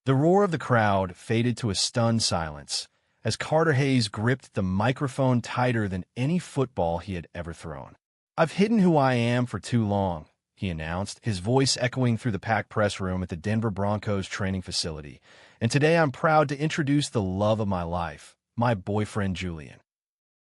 The roar of the crowd faded to a stunned silence as Carter Hayes gripped the microphone tighter than any football he had ever thrown. "I've hidden who I am for too long," he announced, his voice echoing through the packed press room at the Denver Broncos training facility. "And today I'm proud to introduce the love of my life, my boyfriend Julian."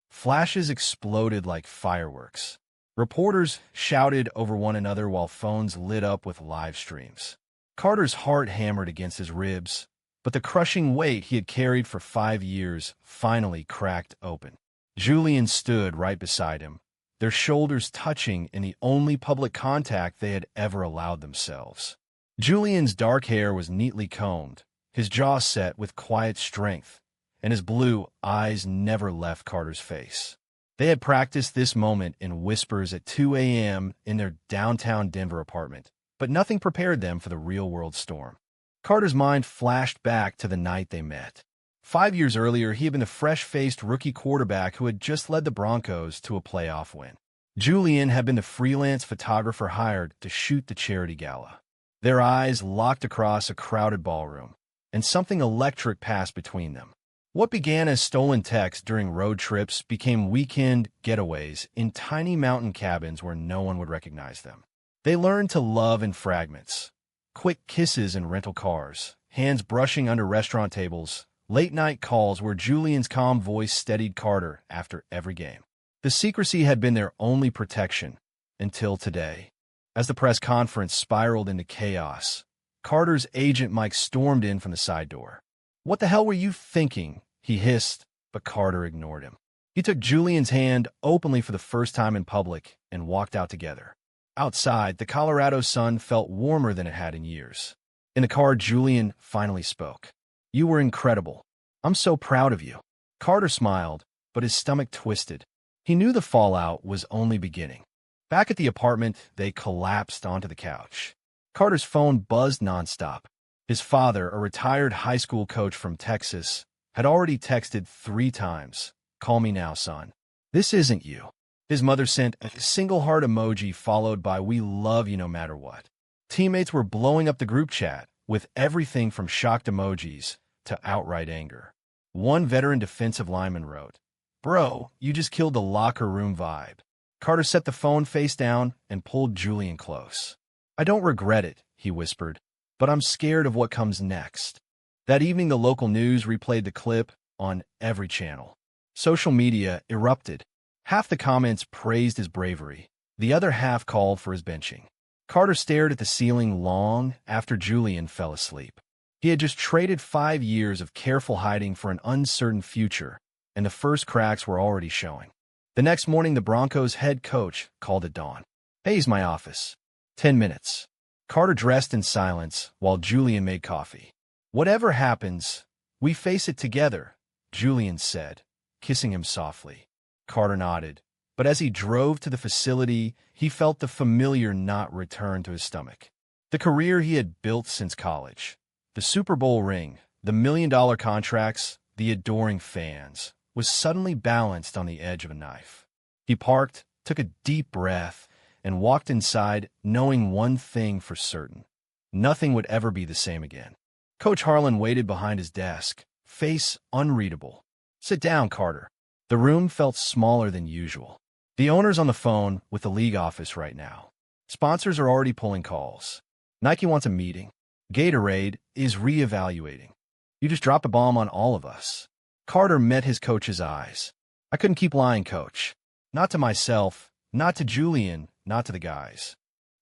Flashes exploded like fireworks. Reporters shouted over one another while phones lit up with live streams. Carter's heart hammered against his ribs, but the crushing weight he had carried for 5 years finally cracked open. Julian stood right beside him, their shoulders touching in the only public contact they had ever allowed themselves. Julian's dark hair was neatly combed, his jaw set with quiet strength, and his blue eyes never left Carter's face. They had practiced this moment in whispers at 2 a.m. in their downtown Denver apartment, but nothing prepared them for the real-world storm. Carter's mind flashed back to the night they met. 5 years earlier, he had been the fresh-faced rookie quarterback who had just led the Broncos to a playoff win. Julian had been the freelance photographer hired to shoot the charity gala. Their eyes locked across a crowded ballroom, and something electric passed between them. What began as stolen texts during road trips became weekend getaways in tiny mountain cabins where no one would recognize them. They learned to love in fragments. Quick kisses in rental cars, hands brushing under restaurant tables, late-night calls where Julian's calm voice steadied Carter after every game. The secrecy had been their only protection until today. As the press conference spiraled into chaos, Carter's agent Mike stormed in from the side door. "What the hell were you thinking?" he hissed, but Carter ignored him. He took Julian's hand openly for the first time in public and walked out together. Outside, the Colorado sun felt warmer than it had in years. In the car, Julian finally spoke. "You were incredible. I'm so proud of you." Carter smiled, but his stomach twisted. He knew the fallout was only beginning. Back at the apartment, they collapsed onto the couch. Carter's phone buzzed nonstop. His father, a retired high school coach from Texas, had already texted 3 times. "Call me now, son. This isn't you." His mother sent a single heart emoji followed by "We love you no matter what." Teammates were blowing up the group chat with everything from shocked emojis to outright anger. One veteran defensive lineman wrote, "Bro, you just killed the locker room vibe." Carter set the phone face down and pulled Julian close. "I don't regret it," he whispered, "but I'm scared of what comes next." That evening, the local news replayed the clip on every channel. Social media erupted. Half the comments praised his bravery. The other half called for his benching. Carter stared at the ceiling long after Julian fell asleep. He had just traded 5 years of careful hiding for an uncertain future, and the first cracks were already showing. The next morning, the Broncos' head coach called at dawn. "Hayes, my office. 10 minutes." Carter dressed in silence while Julian made coffee. "Whatever happens, we face it together," Julian said, kissing him softly. Carter nodded, but as he drove to the facility, he felt the familiar knot return to his stomach. The career he had built since college, the Super Bowl ring, the million-dollar contracts, the adoring fans, was suddenly balanced on the edge of a knife. He parked, took a deep breath, and walked inside, knowing one thing for certain. Nothing would ever be the same again. Coach Harlan waited behind his desk, face unreadable. "Sit down, Carter." The room felt smaller than usual. "The owner's on the phone with the league office right now. Sponsors are already pulling calls. Nike wants a meeting. Gatorade is reevaluating. You just dropped a bomb on all of us." Carter met his coach's eyes. "I couldn't keep lying, coach. Not to myself, not to Julian, not to the guys."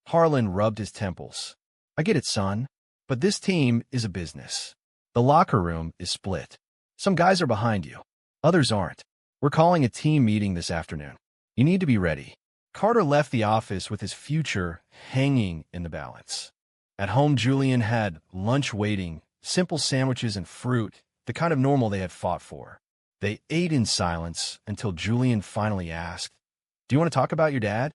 Harlan rubbed his temples. "I get it, son, but this team is a business. The locker room is split. Some guys are behind you. Others aren't. We're calling a team meeting this afternoon. You need to be ready." Carter left the office with his future hanging in the balance. At home, Julian had lunch waiting, simple sandwiches and fruit, the kind of normal they had fought for. They ate in silence until Julian finally asked, "Do you want to talk about your dad?"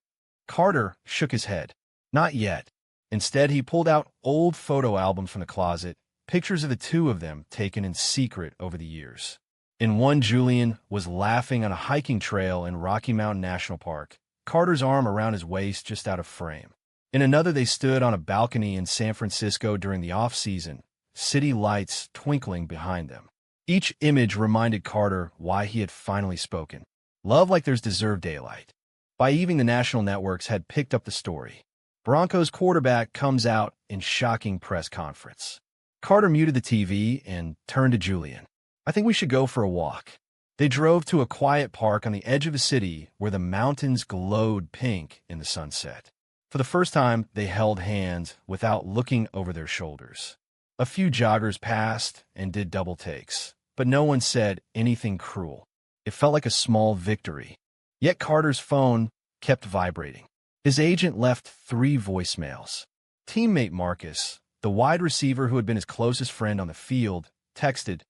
Carter shook his head. "Not yet." Instead, he pulled out old photo albums from the closet, pictures of the two of them taken in secret over the years. In one, Julian was laughing on a hiking trail in Rocky Mountain National Park, Carter's arm around his waist just out of frame. In another, they stood on a balcony in San Francisco during the off-season, city lights twinkling behind them. Each image reminded Carter why he had finally spoken. Love like there's deserved daylight. By evening, the national networks had picked up the story. Broncos quarterback comes out in shocking press conference. Carter muted the TV and turned to Julian. I think we should go for a walk. They drove to a quiet park on the edge of a city where the mountains glowed pink in the sunset. For the first time, they held hands without looking over their shoulders. A few joggers passed and did double takes, but no one said anything cruel. It felt like a small victory. Yet Carter's phone kept vibrating. His agent left 3 voicemails. Teammate Marcus, the wide receiver who had been his closest friend on the field, texted,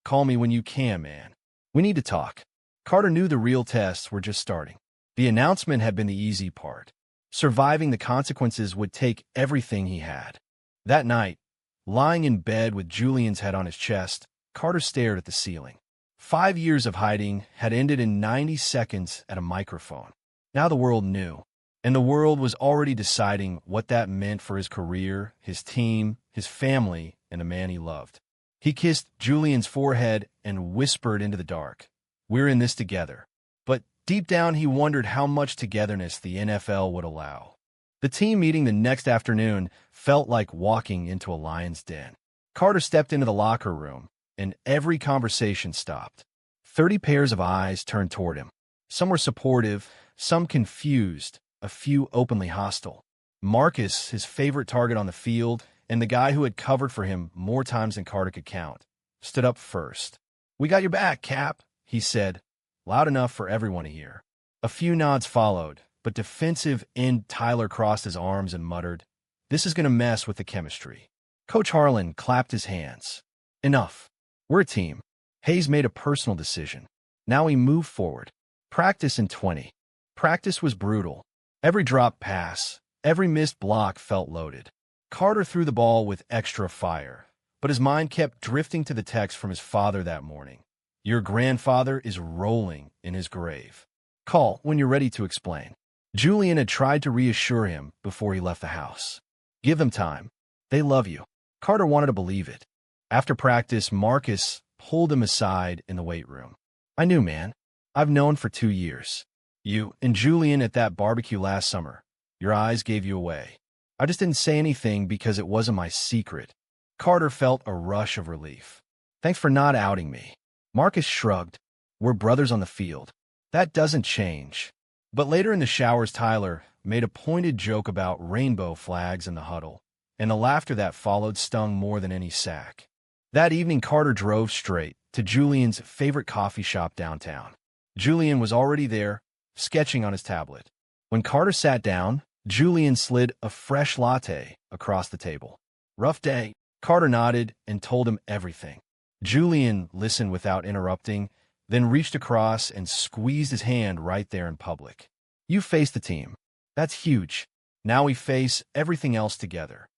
"Call me when you can, man. We need to talk." Carter knew the real tests were just starting. The announcement had been the easy part. Surviving the consequences would take everything he had. That night, lying in bed with Julian's head on his chest, Carter stared at the ceiling. 5 years of hiding had ended in 90 seconds at a microphone. Now the world knew, and the world was already deciding what that meant for his career, his team, his family, and the man he loved. He kissed Julian's forehead and whispered into the dark, "We're in this together." But deep down, he wondered how much togetherness the NFL would allow. The team meeting the next afternoon felt like walking into a lion's den. Carter stepped into the locker room, and every conversation stopped. 30 pairs of eyes turned toward him. Some were supportive, some confused, a few openly hostile. Marcus, his favorite target on the field, and the guy who had covered for him more times than Carter could count, stood up first. "We got your back, Cap," he said, loud enough for everyone to hear. A few nods followed, but defensive end Tyler crossed his arms and muttered, "This is going to mess with the chemistry." Coach Harlan clapped his hands. "Enough. We're a team." Hayes made a personal decision. Now he moved forward. Practice in 20. Practice was brutal. Every drop pass, every missed block felt loaded. Carter threw the ball with extra fire, but his mind kept drifting to the text from his father that morning. "Your grandfather is rolling in his grave. Call when you're ready to explain." Julian had tried to reassure him before he left the house. "Give them time. They love you." Carter wanted to believe it. After practice, Marcus pulled him aside in the weight room. "I knew, man. I've known for 2 years. You and Julian at that barbecue last summer. Your eyes gave you away. I just didn't say anything because it wasn't my secret." Carter felt a rush of relief. "Thanks for not outing me." Marcus shrugged. "We're brothers on the field. That doesn't change." But later in the showers, Tyler made a pointed joke about rainbow flags in the huddle, and the laughter that followed stung more than any sack. That evening, Carter drove straight to Julian's favorite coffee shop downtown. Julian was already there, sketching on his tablet. When Carter sat down, Julian slid a fresh latte across the table. "Rough day." Carter nodded and told him everything. Julian listened without interrupting, then reached across and squeezed his hand right there in public. "You face the team. That's huge. Now we face everything else together."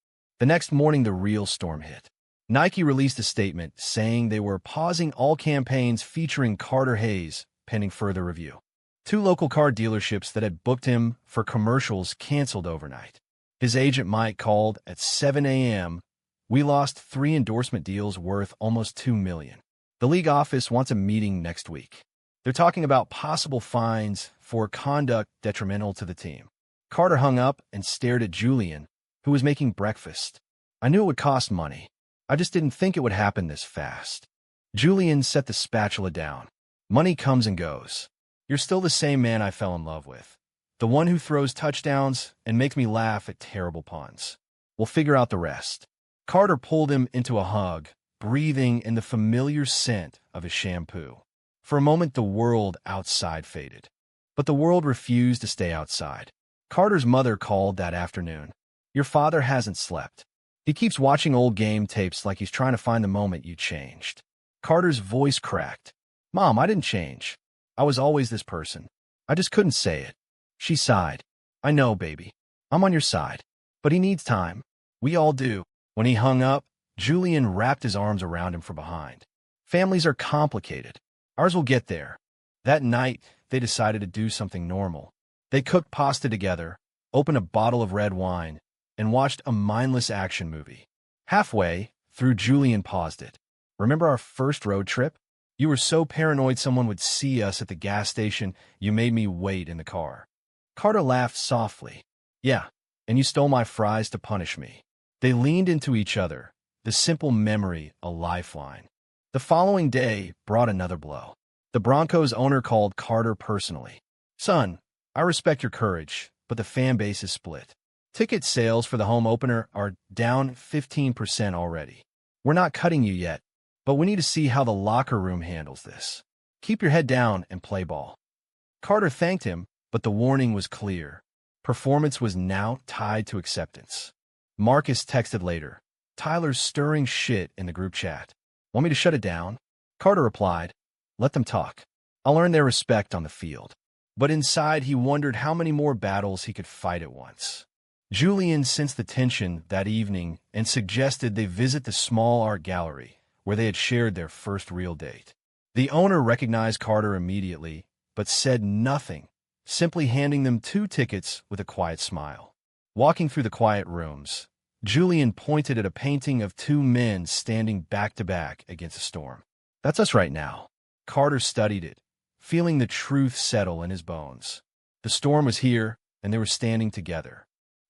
The next morning, the real storm hit. Nike released a statement saying they were pausing all campaigns featuring Carter Hayes pending further review. 2 local car dealerships that had booked him for commercials canceled overnight. His agent Mike called at 7 a.m. "We lost 3 endorsement deals worth almost $2 million. The league office wants a meeting next week. They're talking about possible fines for conduct detrimental to the team." Carter hung up and stared at Julian, who was making breakfast. "I knew it would cost money. I just didn't think it would happen this fast." Julian set the spatula down. "Money comes and goes. You're still the same man I fell in love with. The one who throws touchdowns and makes me laugh at terrible puns. We'll figure out the rest." Carter pulled him into a hug, breathing in the familiar scent of his shampoo. For a moment, the world outside faded. But the world refused to stay outside. Carter's mother called that afternoon. "Your father hasn't slept. He keeps watching old game tapes like he's trying to find the moment you changed." Carter's voice cracked. "Mom, I didn't change. I was always this person. I just couldn't say it." She sighed. "I know, baby. I'm on your side. But he needs time. We all do." When he hung up, Julian wrapped his arms around him from behind. "Families are complicated. Ours will get there." That night, they decided to do something normal. They cooked pasta together, opened a bottle of red wine, and watched a mindless action movie. Halfway Through Julian paused it. Remember our first road trip? You were so paranoid someone would see us at the gas station, you made me wait in the car. Carter laughed softly. Yeah, and you stole my fries to punish me. They leaned into each other, the simple memory a lifeline. The following day brought another blow. The Broncos owner called Carter personally. Son, I respect your courage, but the fan base is split. Ticket sales for the home opener are down 15% already. We're not cutting you yet, but we need to see how the locker room handles this. Keep your head down and play ball. Carter thanked him, but the warning was clear. Performance was now tied to acceptance. Marcus texted later. Tyler's stirring shit in the group chat. Want me to shut it down? Carter replied, let them talk. I'll earn their respect on the field. But inside he wondered how many more battles he could fight at once. Julian sensed the tension that evening and suggested they visit the small art gallery where they had shared their first real date. The owner recognized Carter immediately, but said nothing, simply handing them 2 tickets with a quiet smile. Walking through the quiet rooms, Julian pointed at a painting of 2 men standing back-to-back against a storm. That's us right now. Carter studied it, feeling the truth settle in his bones. The storm was here, and they were standing together.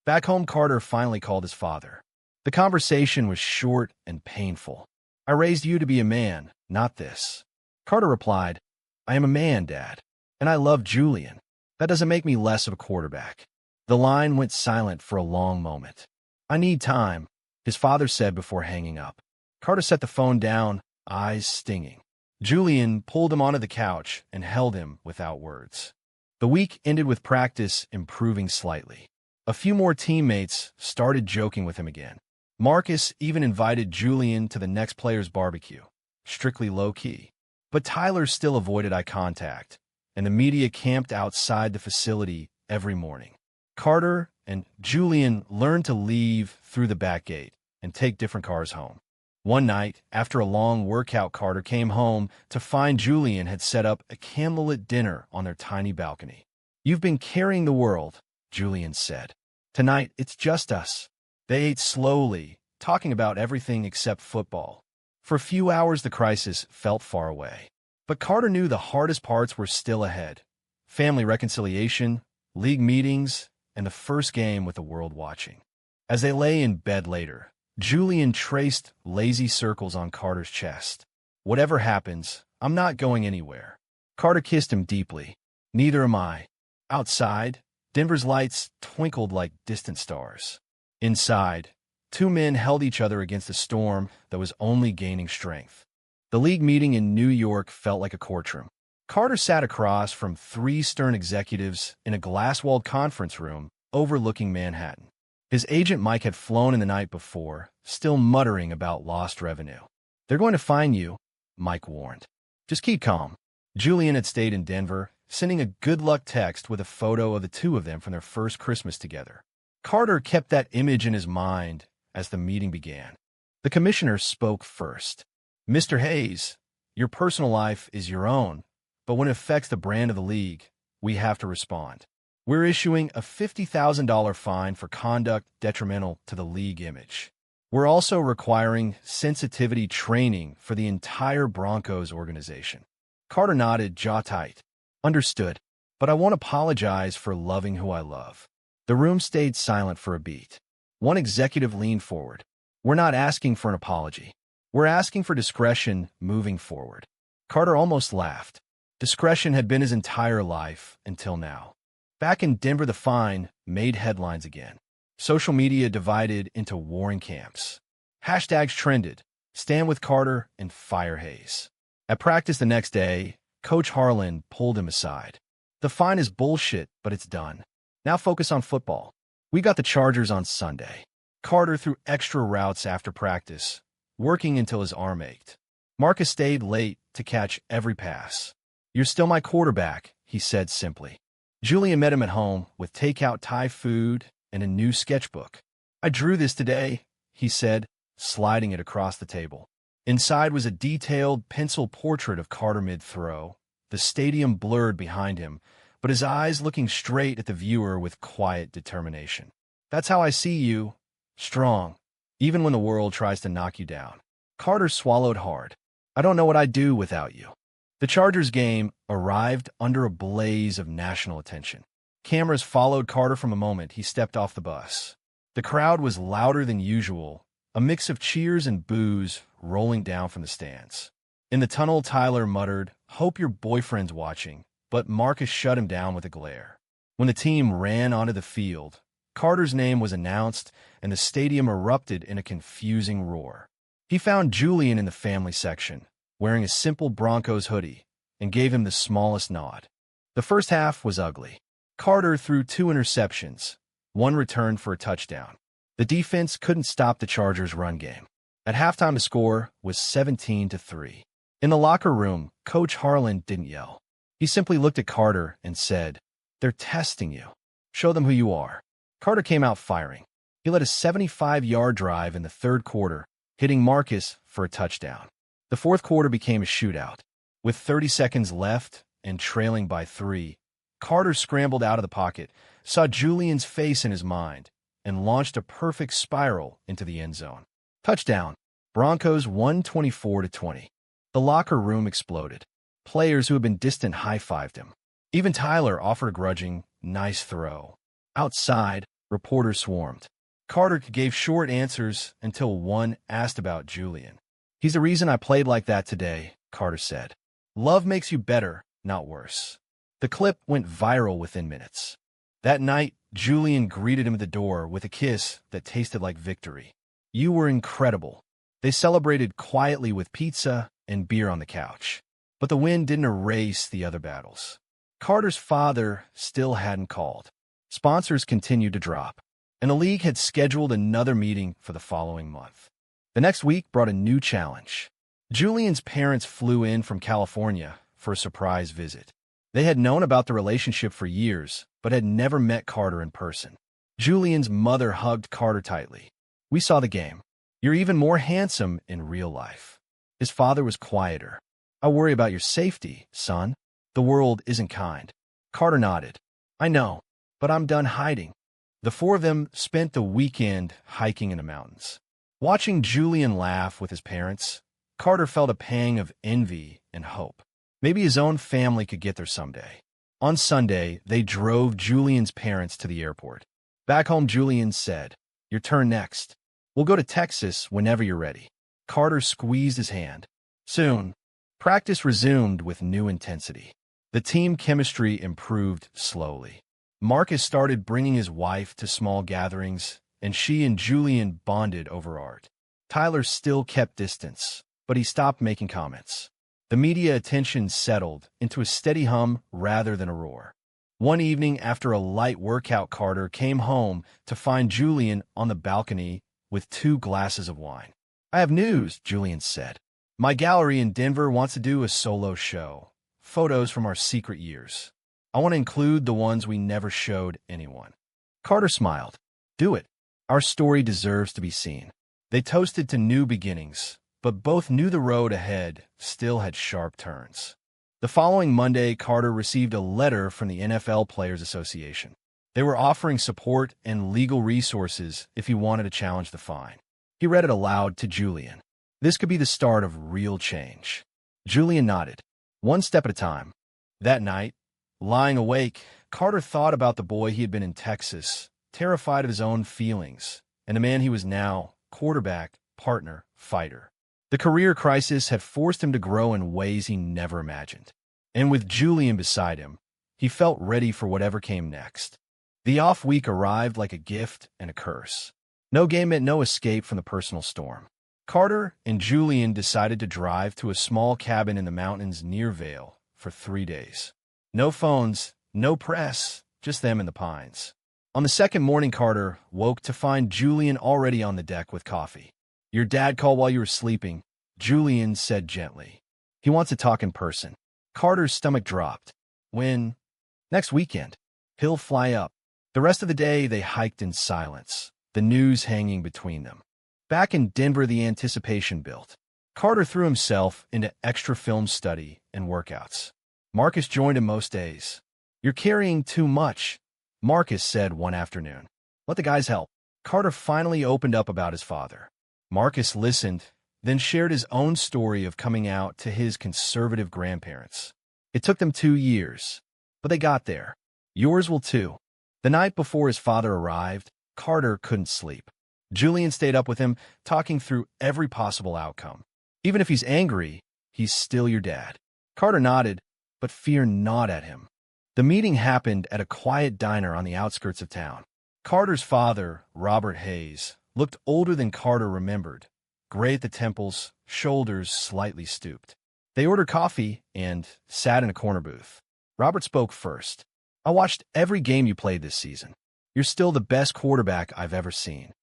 Back home, Carter finally called his father. The conversation was short and painful. I raised you to be a man, not this. Carter replied, I am a man, Dad, and I love Julian. That doesn't make me less of a quarterback. The line went silent for a long moment. I need time, his father said before hanging up. Carter set the phone down, eyes stinging. Julian pulled him onto the couch and held him without words. The week ended with practice improving slightly. A few more teammates started joking with him again. Marcus even invited Julian to the next player's barbecue, strictly low-key. But Tyler still avoided eye contact, and the media camped outside the facility every morning. Carter and Julian learned to leave through the back gate and take different cars home. One night, after a long workout, Carter came home to find Julian had set up a candlelit dinner on their tiny balcony. You've been carrying the world, Julian said. Tonight, it's just us. They ate slowly, talking about everything except football. For a few hours, the crisis felt far away. But Carter knew the hardest parts were still ahead. Family reconciliation, league meetings, and the first game with the world watching. As they lay in bed later, Julian traced lazy circles on Carter's chest. Whatever happens, I'm not going anywhere. Carter kissed him deeply. Neither am I. Outside, Denver's lights twinkled like distant stars. Inside, 2 men held each other against a storm that was only gaining strength. The league meeting in New York felt like a courtroom. Carter sat across from 3 stern executives in a glass-walled conference room overlooking Manhattan. His agent Mike had flown in the night before, still muttering about lost revenue. They're going to find you, Mike warned. Just keep calm. Julian had stayed in Denver, sending a good luck text with a photo of the 2 of them from their first Christmas together. Carter kept that image in his mind as the meeting began. The commissioner spoke first. Mr. Hayes, your personal life is your own, but when it affects the brand of the league, we have to respond. We're issuing a $50,000 fine for conduct detrimental to the league image. We're also requiring sensitivity training for the entire Broncos organization. Carter nodded, jaw tight. Understood, but I won't apologize for loving who I love. The room stayed silent for a beat. One executive leaned forward. We're not asking for an apology. We're asking for discretion moving forward. Carter almost laughed. Discretion had been his entire life until now. Back in Denver, the fine made headlines again. Social media divided into warring camps. Hashtags trended, Stand with Carter and Fire Hayes. At practice the next day, Coach Harlan pulled him aside. The fine is bullshit, but it's done. Now focus on football. We got the Chargers on Sunday. Carter threw extra routes after practice, working until his arm ached. Marcus stayed late to catch every pass. You're still my quarterback, he said simply. Julian met him at home with takeout Thai food and a new sketchbook. I drew this today, he said, sliding it across the table. Inside was a detailed pencil portrait of Carter mid-throw, the stadium blurred behind him, but his eyes looking straight at the viewer with quiet determination. That's how I see you. Strong. even when the world tries to knock you down. Carter swallowed hard. I don't know what I'd do without you. The Chargers game arrived under a blaze of national attention. Cameras followed Carter from the moment he stepped off the bus. The crowd was louder than usual, a mix of cheers and boos rolling down from the stands. In the tunnel, Tyler muttered, "Hope your boyfriend's watching," but Marcus shut him down with a glare. When the team ran onto the field, Carter's name was announced, and the stadium erupted in a confusing roar. He found Julian in the family section, wearing a simple Broncos hoodie, and gave him the smallest nod. The first half was ugly. Carter threw 2 interceptions, one returned for a touchdown. The defense couldn't stop the Chargers' run game. At halftime, the score was 17-3. In the locker room, Coach Harlan didn't yell. He simply looked at Carter and said, "They're testing you. Show them who you are." Carter came out firing. He led a 75-yard drive in the third quarter, hitting Marcus for a touchdown. The fourth quarter became a shootout. With 30 seconds left and trailing by 3, Carter scrambled out of the pocket, saw Julian's face in his mind, and launched a perfect spiral into the end zone. Touchdown. Broncos won 24-20. The locker room exploded. Players who had been distant high-fived him. Even Tyler offered a grudging, "Nice throw." Outside, reporters swarmed. Carter gave short answers until one asked about Julian. "He's the reason I played like that today," Carter said. "Love makes you better, not worse." The clip went viral within minutes. That night, Julian greeted him at the door with a kiss that tasted like victory. "You were incredible." They celebrated quietly with pizza and beer on the couch. But the win didn't erase the other battles. Carter's father still hadn't called. Sponsors continued to drop, and the league had scheduled another meeting for the following month. The next week brought a new challenge. Julian's parents flew in from California for a surprise visit. They had known about the relationship for years, but had never met Carter in person. Julian's mother hugged Carter tightly. "We saw the game. You're even more handsome in real life." His father was quieter. "I worry about your safety, son. The world isn't kind." Carter nodded. "I know, but I'm done hiding." The four of them spent the weekend hiking in the mountains. Watching Julian laugh with his parents, Carter felt a pang of envy and hope. Maybe his own family could get there someday. On Sunday, they drove Julian's parents to the airport. Back home, Julian said, "Your turn next. We'll go to Texas whenever you're ready." Carter squeezed his hand. Soon, practice resumed with new intensity. The team chemistry improved slowly. Marcus started bringing his wife to small gatherings, and she and Julian bonded over art. Tyler still kept distance, but he stopped making comments. The media attention settled into a steady hum rather than a roar. One evening after a light workout, Carter came home to find Julian on the balcony with 2 glasses of wine. "I have news," Julian said. "My gallery in Denver wants to do a solo show. Photos from our secret years. I want to include the ones we never showed anyone." Carter smiled. "Do it. Our story deserves to be seen." They toasted to new beginnings, but both knew the road ahead still had sharp turns. The following Monday, Carter received a letter from the NFL Players Association. They were offering support and legal resources if he wanted to challenge the fine. He read it aloud to Julian. This could be the start of real change. Julian nodded. One step at a time. That night, lying awake, Carter thought about the boy he had been in Texas, terrified of his own feelings, and the man he was now, quarterback, partner, fighter. The career crisis had forced him to grow in ways he never imagined. And with Julian beside him, he felt ready for whatever came next. The off week arrived like a gift and a curse. No game meant no escape from the personal storm. Carter and Julian decided to drive to a small cabin in the mountains near Vail for 3 days. No phones, no press, just them in the pines. On the second morning, Carter woke to find Julian already on the deck with coffee. "Your dad called while you were sleeping," Julian said gently. "He wants to talk in person." Carter's stomach dropped. "When?" "Next weekend. He'll fly up." The rest of the day, they hiked in silence, the news hanging between them. Back in Denver, the anticipation built. Carter threw himself into extra film study and workouts. Marcus joined him most days. "You're carrying too much," Marcus said one afternoon. "Let the guys help." Carter finally opened up about his father. Marcus listened, then shared his own story of coming out to his conservative grandparents. It took them 2 years, but they got there. Yours will too. The night before his father arrived, Carter couldn't sleep. Julian stayed up with him, talking through every possible outcome. Even if he's angry, he's still your dad. Carter nodded, but fear gnawed at him. The meeting happened at a quiet diner on the outskirts of town. Carter's father, Robert Hayes, looked older than Carter remembered, gray at the temples, shoulders slightly stooped. They ordered coffee and sat in a corner booth. Robert spoke first. "I watched every game you played this season. You're still the best quarterback I've ever seen."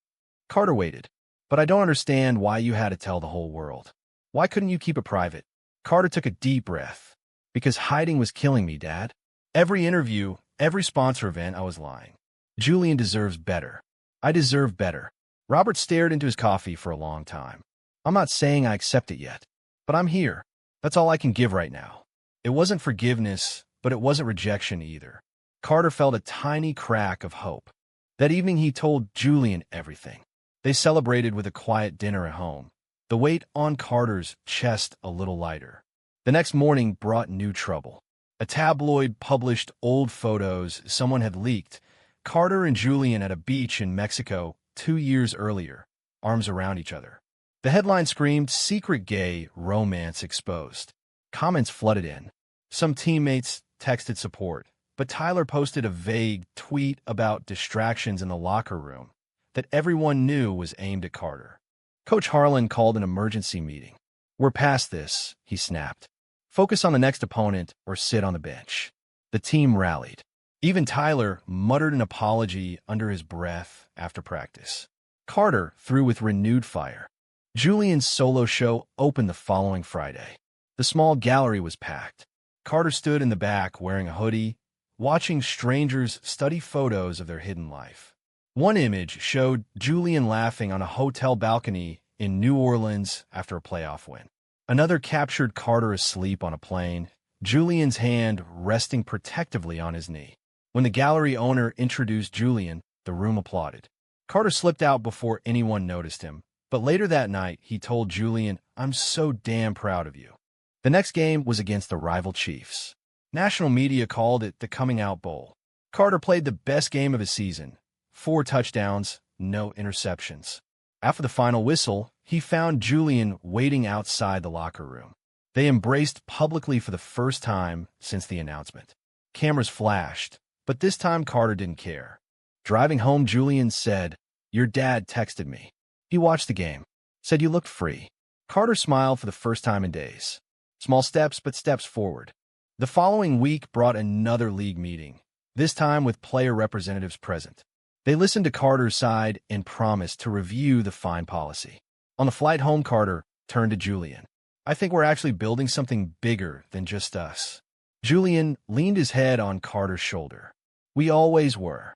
Carter waited. "But I don't understand why you had to tell the whole world. Why couldn't you keep it private?" Carter took a deep breath. "Because hiding was killing me, Dad. Every interview, every sponsor event, I was lying. Julian deserves better. I deserve better." Robert stared into his coffee for a long time. "I'm not saying I accept it yet, but I'm here. That's all I can give right now." It wasn't forgiveness, but it wasn't rejection either. Carter felt a tiny crack of hope. That evening he told Julian everything. They celebrated with a quiet dinner at home, the weight on Carter's chest a little lighter. The next morning brought new trouble. A tabloid published old photos someone had leaked. Carter and Julian at a beach in Mexico 2 years earlier, arms around each other. The headline screamed, "Secret gay romance exposed." Comments flooded in. Some teammates texted support, but Tyler posted a vague tweet about distractions in the locker room that everyone knew was aimed at Carter. Coach Harlan called an emergency meeting. "We're past this," he snapped. "Focus on the next opponent or sit on the bench." The team rallied. Even Tyler muttered an apology under his breath after practice. Carter threw with renewed fire. Julian's solo show opened the following Friday. The small gallery was packed. Carter stood in the back wearing a hoodie, watching strangers study photos of their hidden life. One image showed Julian laughing on a hotel balcony in New Orleans after a playoff win. Another captured Carter asleep on a plane, Julian's hand resting protectively on his knee. When the gallery owner introduced Julian, the room applauded. Carter slipped out before anyone noticed him, but later that night he told Julian, "I'm so damn proud of you." The next game was against the rival Chiefs. National media called it the Coming Out Bowl. Carter played the best game of his season. 4 touchdowns, no interceptions. After the final whistle, he found Julian waiting outside the locker room. They embraced publicly for the first time since the announcement. Cameras flashed, but this time Carter didn't care. Driving home, Julian said, "Your dad texted me. He watched the game. Said you looked free." Carter smiled for the first time in days. Small steps, but steps forward. The following week brought another league meeting, this time with player representatives present. They listened to Carter's side and promised to review the fine policy. On the flight home, Carter turned to Julian. "I think we're actually building something bigger than just us." Julian leaned his head on Carter's shoulder. "We always were."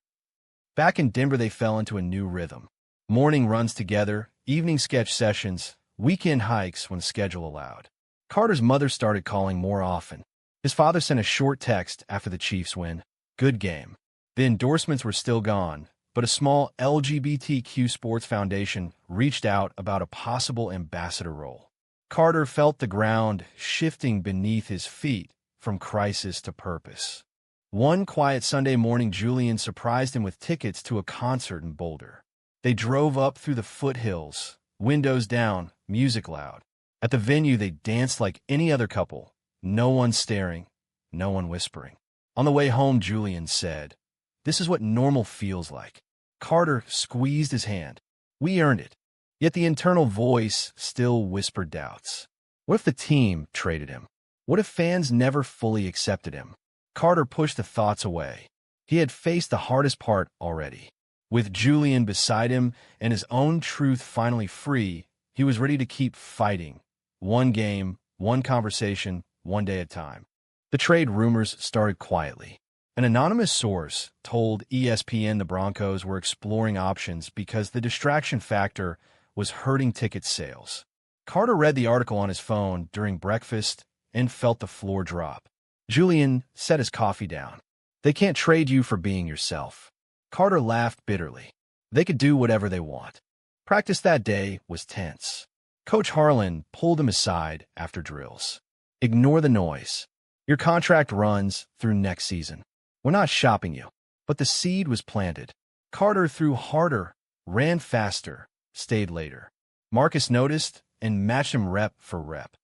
Back in Denver, they fell into a new rhythm. Morning runs together, evening sketch sessions, weekend hikes when schedule allowed. Carter's mother started calling more often. His father sent a short text after the Chiefs' win. "Good game." The endorsements were still gone, but a small LGBTQ sports foundation reached out about a possible ambassador role. Carter felt the ground shifting beneath his feet from crisis to purpose. One quiet Sunday morning, Julian surprised him with tickets to a concert in Boulder. They drove up through the foothills, windows down, music loud. At the venue, they danced like any other couple, no one staring, no one whispering. On the way home, Julian said, "This is what normal feels like." Carter squeezed his hand. "We earned it." Yet the internal voice still whispered doubts. What if the team traded him? What if fans never fully accepted him? Carter pushed the thoughts away. He had faced the hardest part already. With Julian beside him and his own truth finally free, he was ready to keep fighting. One game, one conversation, one day at a time. The trade rumors started quietly. An anonymous source told ESPN the Broncos were exploring options because the distraction factor was hurting ticket sales. Carter read the article on his phone during breakfast and felt the floor drop. Julian set his coffee down. "They can't trade you for being yourself." Carter laughed bitterly. "They could do whatever they want." Practice that day was tense. Coach Harlan pulled him aside after drills. Ignore the noise. Your contract runs through next season. We're not shopping you. But the seed was planted. Carter threw harder, ran faster, stayed later. Marcus noticed and matched him rep for rep.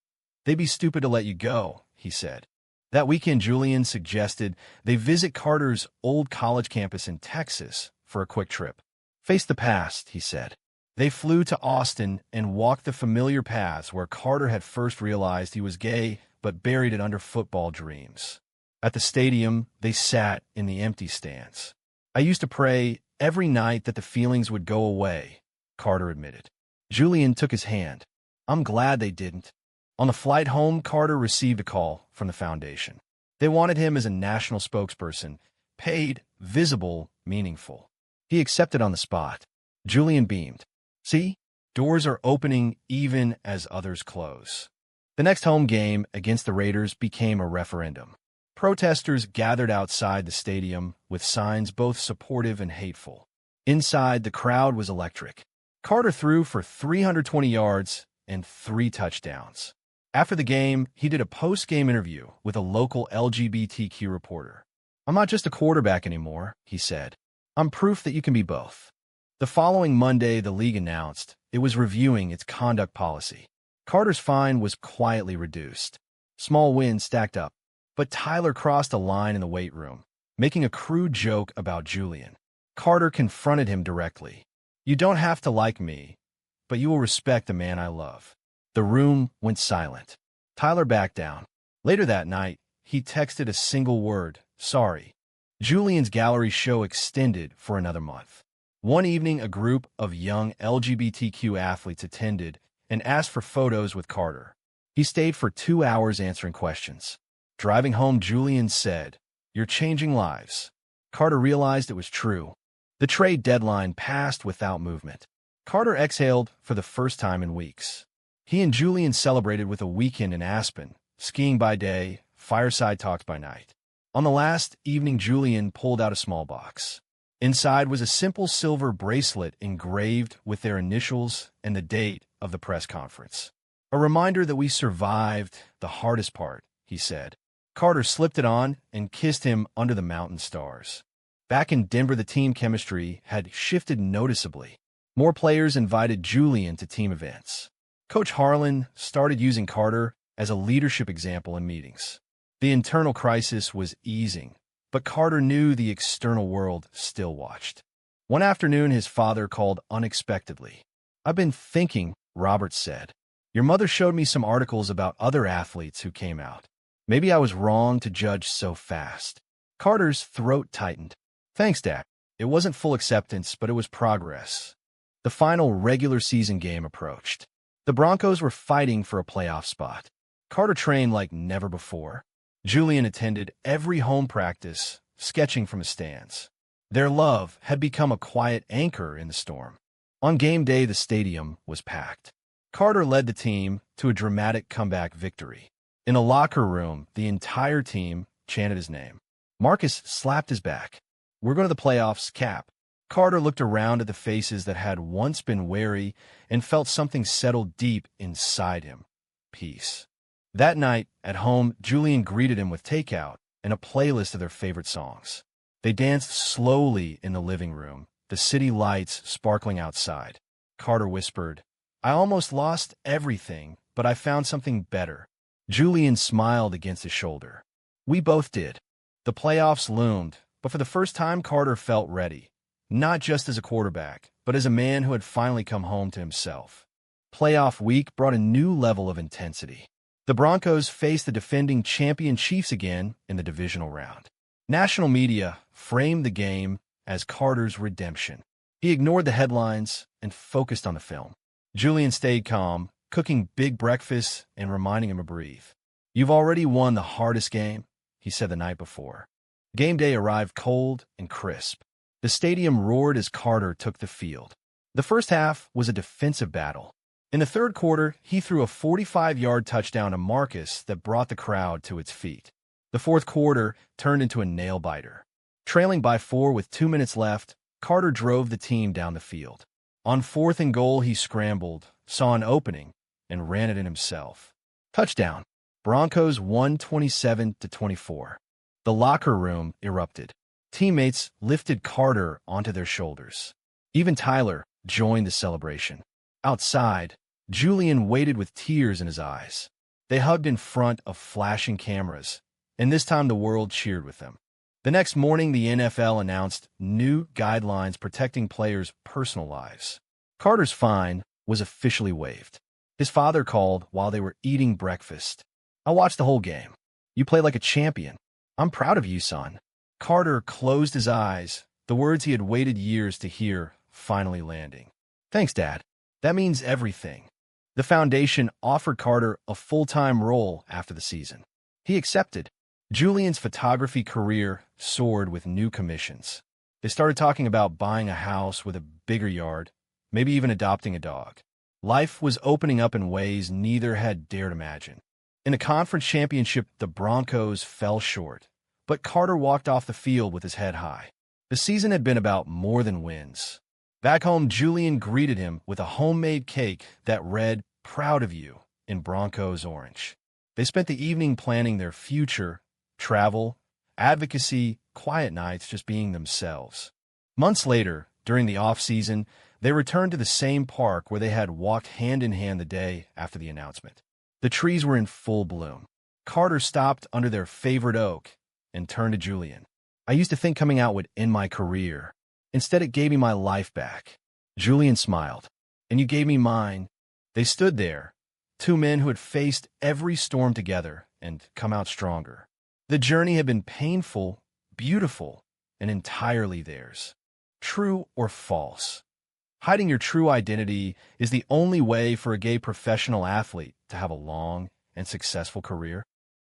"They'd be stupid to let you go," he said. That weekend, Julian suggested they visit Carter's old college campus in Texas for a quick trip. "Face the past," he said. They flew to Austin and walked the familiar paths where Carter had first realized he was gay but buried it under football dreams. At the stadium, they sat in the empty stands. "I used to pray every night that the feelings would go away," Carter admitted. Julian took his hand. "I'm glad they didn't." On the flight home, Carter received a call from the foundation. They wanted him as a national spokesperson, paid, visible, meaningful. He accepted on the spot. Julian beamed. "See? Doors are opening even as others close." The next home game against the Raiders became a referendum. Protesters gathered outside the stadium with signs both supportive and hateful. Inside, the crowd was electric. Carter threw for 320 yards and 3 touchdowns. After the game, he did a post-game interview with a local LGBTQ reporter. "I'm not just a quarterback anymore," he said. "I'm proof that you can be both." The following Monday, the league announced it was reviewing its conduct policy. Carter's fine was quietly reduced. Small wins stacked up. But Tyler crossed a line in the weight room, making a crude joke about Julian. Carter confronted him directly. "You don't have to like me, but you will respect the man I love." The room went silent. Tyler backed down. Later that night, he texted a single word, "Sorry." Julian's gallery show extended for another month. One evening, a group of young LGBTQ athletes attended and asked for photos with Carter. He stayed for 2 hours answering questions. Driving home, Julian said, "You're changing lives." Carter realized it was true. The trade deadline passed without movement. Carter exhaled for the first time in weeks. He and Julian celebrated with a weekend in Aspen, skiing by day, fireside talks by night. On the last evening, Julian pulled out a small box. Inside was a simple silver bracelet engraved with their initials and the date of the press conference. "A reminder that we survived the hardest part," he said. Carter slipped it on and kissed him under the mountain stars. Back in Denver, the team chemistry had shifted noticeably. More players invited Julian to team events. Coach Harlan started using Carter as a leadership example in meetings. The internal crisis was easing, but Carter knew the external world still watched. One afternoon, his father called unexpectedly. "I've been thinking," Robert said. "Your mother showed me some articles about other athletes who came out. Maybe I was wrong to judge so fast." Carter's throat tightened. "Thanks, Dad." It wasn't full acceptance, but it was progress. The final regular season game approached. The Broncos were fighting for a playoff spot. Carter trained like never before. Julian attended every home practice, sketching from the stands. Their love had become a quiet anchor in the storm. On game day, the stadium was packed. Carter led the team to a dramatic comeback victory. In the locker room, the entire team chanted his name. Marcus slapped his back. "We're going to the playoffs, Cap." Carter looked around at the faces that had once been wary and felt something settle deep inside him. Peace. That night, at home, Julian greeted him with takeout and a playlist of their favorite songs. They danced slowly in the living room, the city lights sparkling outside. Carter whispered, "I almost lost everything, but I found something better." Julian smiled against his shoulder. "We both did." The playoffs loomed, but for the first time, Carter felt ready. Not just as a quarterback, but as a man who had finally come home to himself. Playoff week brought a new level of intensity. The Broncos faced the defending champion Chiefs again in the divisional round. National media framed the game as Carter's redemption. He ignored the headlines and focused on the film. Julian stayed calm, cooking big breakfasts and reminding him to breathe. "You've already won the hardest game," he said the night before. Game day arrived cold and crisp. The stadium roared as Carter took the field. The first half was a defensive battle. In the third quarter, he threw a 45-yard touchdown to Marcus that brought the crowd to its feet. The fourth quarter turned into a nail-biter. Trailing by 4 with 2 minutes left, Carter drove the team down the field. On 4th and goal, he scrambled, saw an opening, and ran it in himself. Touchdown. Broncos won 27-24. The locker room erupted. Teammates lifted Carter onto their shoulders. Even Tyler joined the celebration. Outside, Julian waited with tears in his eyes. They hugged in front of flashing cameras, and this time the world cheered with them. The next morning, the NFL announced new guidelines protecting players' personal lives. Carter's fine was officially waived. His father called while they were eating breakfast. "I watched the whole game. You played like a champion. I'm proud of you, son." Carter closed his eyes, the words he had waited years to hear finally landing. "Thanks, Dad. That means everything." The foundation offered Carter a full-time role after the season. He accepted. Julian's photography career soared with new commissions. They started talking about buying a house with a bigger yard, maybe even adopting a dog. Life was opening up in ways neither had dared imagine. In a conference championship, the Broncos fell short, but Carter walked off the field with his head high. The season had been about more than wins. Back home, Julian greeted him with a homemade cake that read, "Proud of you," in Broncos orange. They spent the evening planning their future, travel, advocacy, quiet nights, just being themselves. Months later, during the off-season, they returned to the same park where they had walked hand-in-hand the day after the announcement. The trees were in full bloom. Carter stopped under their favorite oak and turned to Julian. "I used to think coming out would end my career. Instead, it gave me my life back." Julian smiled. "And you gave me mine." They stood there, two men who had faced every storm together and come out stronger. The journey had been painful, beautiful, and entirely theirs. True or false? Hiding your true identity is the only way for a gay professional athlete to have a long and successful career.